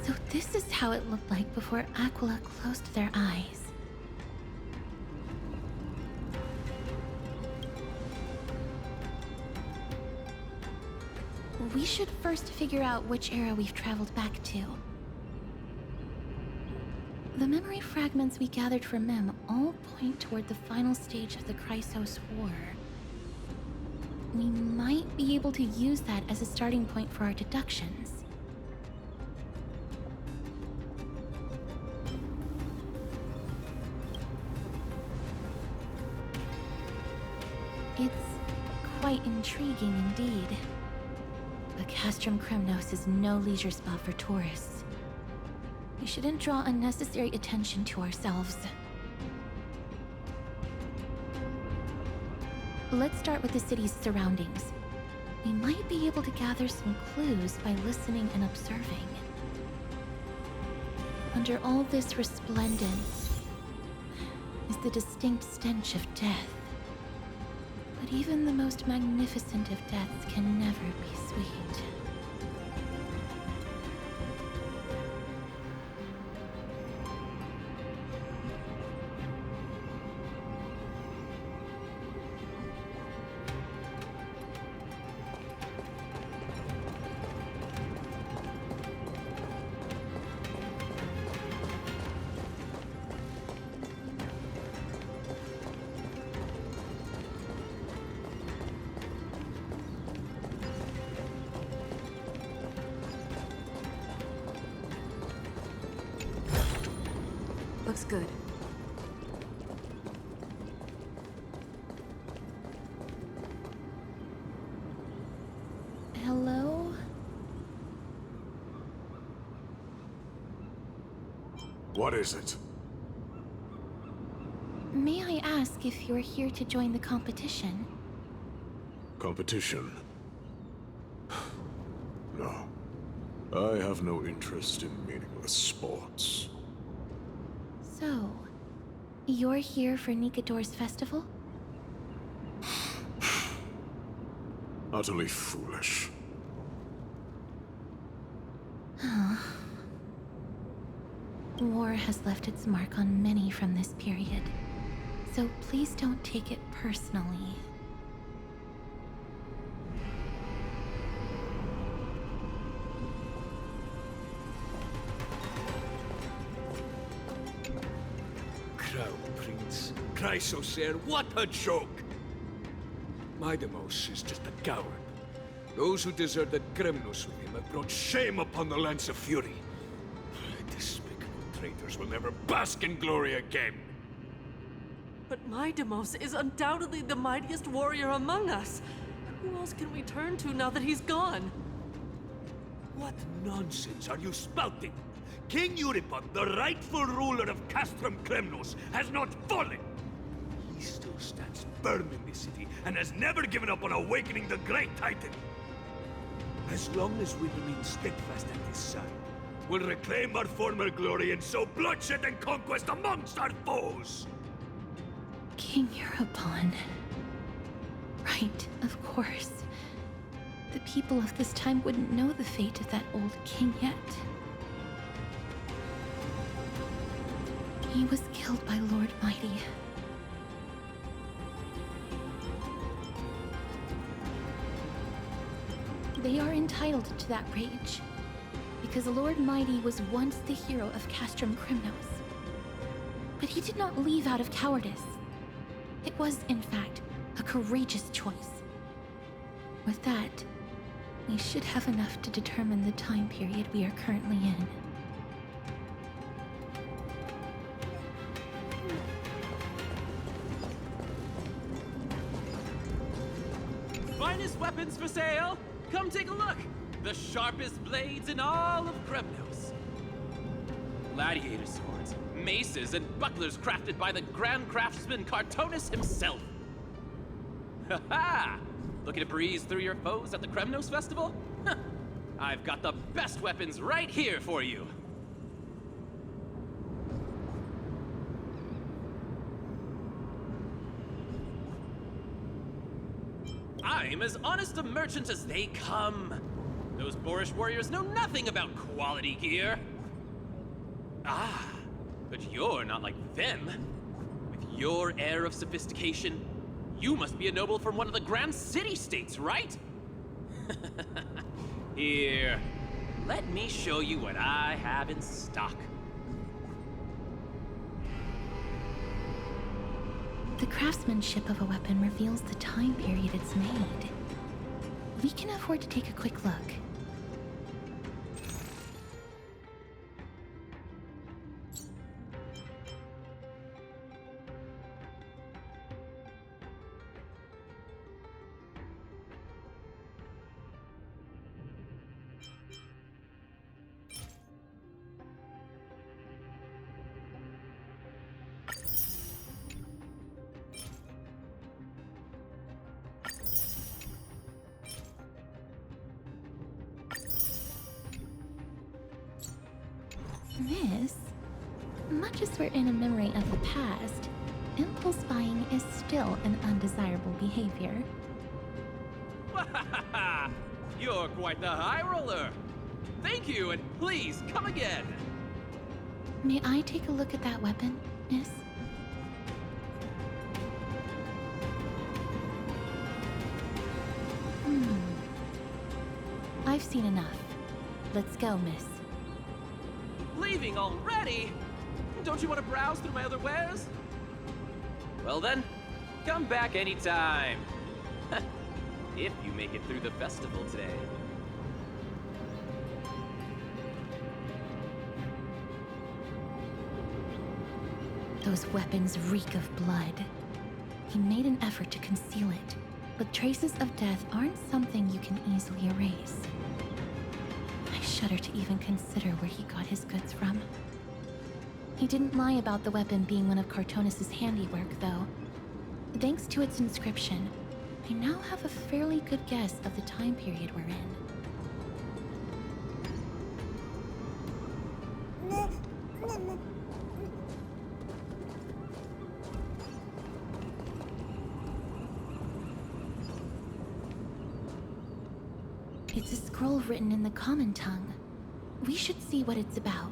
So this is how it looked like before Aquila closed their eyes. We should first figure out which era we've traveled back to. The memory fragments we gathered from Mem all point toward the final stage of the Chrysos War. We might be able to use that as a starting point for our deductions. It's quite intriguing indeed. But Castrum Kremnos is no leisure spot for tourists. We shouldn't draw unnecessary attention to ourselves. Let's start with the city's surroundings. We might be able to gather some clues by listening and observing. Under all this resplendence is the distinct stench of death. But even the most magnificent of deaths can never be sweet. Looks good. Hello? What is it? May I ask if you're here to join the competition? Competition? No. I have no interest in meaningless sports. So, you're here for Nikador's festival? Utterly foolish. War has left its mark on many from this period, so please don't take it personally. Crown Prince, Chrysosair, what a joke! Midemos is just a coward. Those who deserted Kremnos with him have brought shame upon the lands of Fury. Despicable traitors will never bask in glory again. But Midemos is undoubtedly the mightiest warrior among us. Who else can we turn to now that he's gone? What nonsense are you spouting? King Euripon, the rightful ruler of Castrum Kremnos, has not fallen! He still stands firm in this city and has never given up on awakening the great Titan. As long as we remain steadfast at his side, we'll reclaim our former glory and sow bloodshed and conquest amongst our foes! King Euripon. Right, of course. The people of this time wouldn't know the fate of that old king yet. He was killed by Lord Mighty. They are entitled to that rage, because Lord Mighty was once the hero of Castrum Kremnos. But he did not leave out of cowardice. It was, in fact, a courageous choice. With that, we should have enough to determine the time period we are currently in. Finest weapons for sale! Come take a look! The sharpest blades in all of Kremnos. Gladiator swords, maces, and bucklers crafted by the grand craftsman Cartonus himself. Ha ha! Looking to breeze through your foes at the Kremnos Festival? Huh. I've got the best weapons right here for you. I'm as honest a merchant as they come. Those boorish warriors know nothing about quality gear. Ah, but you're not like them. With your air of sophistication, you must be a noble from one of the Grand City-states, right? Here, let me show you what I have in stock. The craftsmanship of a weapon reveals the time period it's made. We can afford to take a quick look. Miss, much as we're in a memory of the past, impulse buying is still an undesirable behavior. You're quite the high roller. Thank you, and please come again. May I take a look at that weapon, Miss? I've seen enough. Let's go, Miss. Leaving already? Don't you want to browse through my other wares? Well then, come back anytime. If you make it through the festival today. Those weapons reek of blood. He made an effort to conceal it, but traces of death aren't something you can easily erase. I shudder to even consider where he got his goods from. He didn't lie about the weapon being one of Cartonis' handiwork, though. Thanks to its inscription, I now have a fairly good guess of the time period we're in. It's a scroll written in the common tongue. We should see what it's about.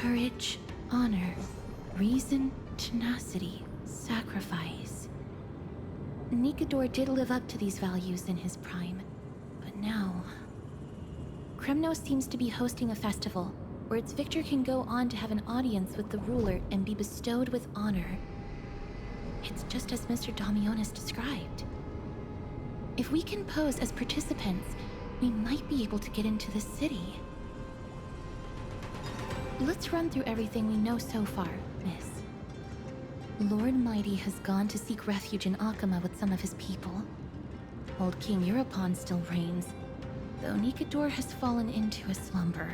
Courage, honor, reason, tenacity, sacrifice. Nikador did live up to these values in his prime, but now... Kremnos seems to be hosting a festival where its victor can go on to have an audience with the ruler and be bestowed with honor. It's just as Mr. Damionis described. If we can pose as participants, we might be able to get into the city. Let's run through everything we know so far, Miss. Lord Mighty has gone to seek refuge in Akama with some of his people. Old King Europon still reigns, though Nikador has fallen into a slumber.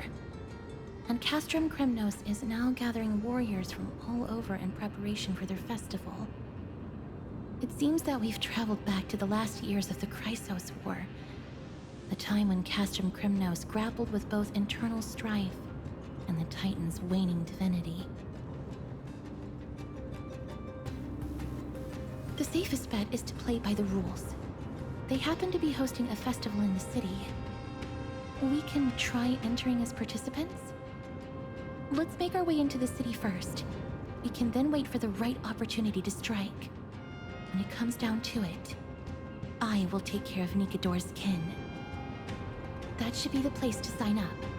And Castrum Kremnos is now gathering warriors from all over in preparation for their festival. It seems that we've traveled back to the last years of the Chrysos War, the time when Castrum Kremnos grappled with both internal strife and the Titan's waning divinity. The safest bet is to play by the rules. They happen to be hosting a festival in the city. We can try entering as participants? Let's make our way into the city first. We can then wait for the right opportunity to strike. When it comes down to it, I will take care of Nikador's kin. That should be the place to sign up.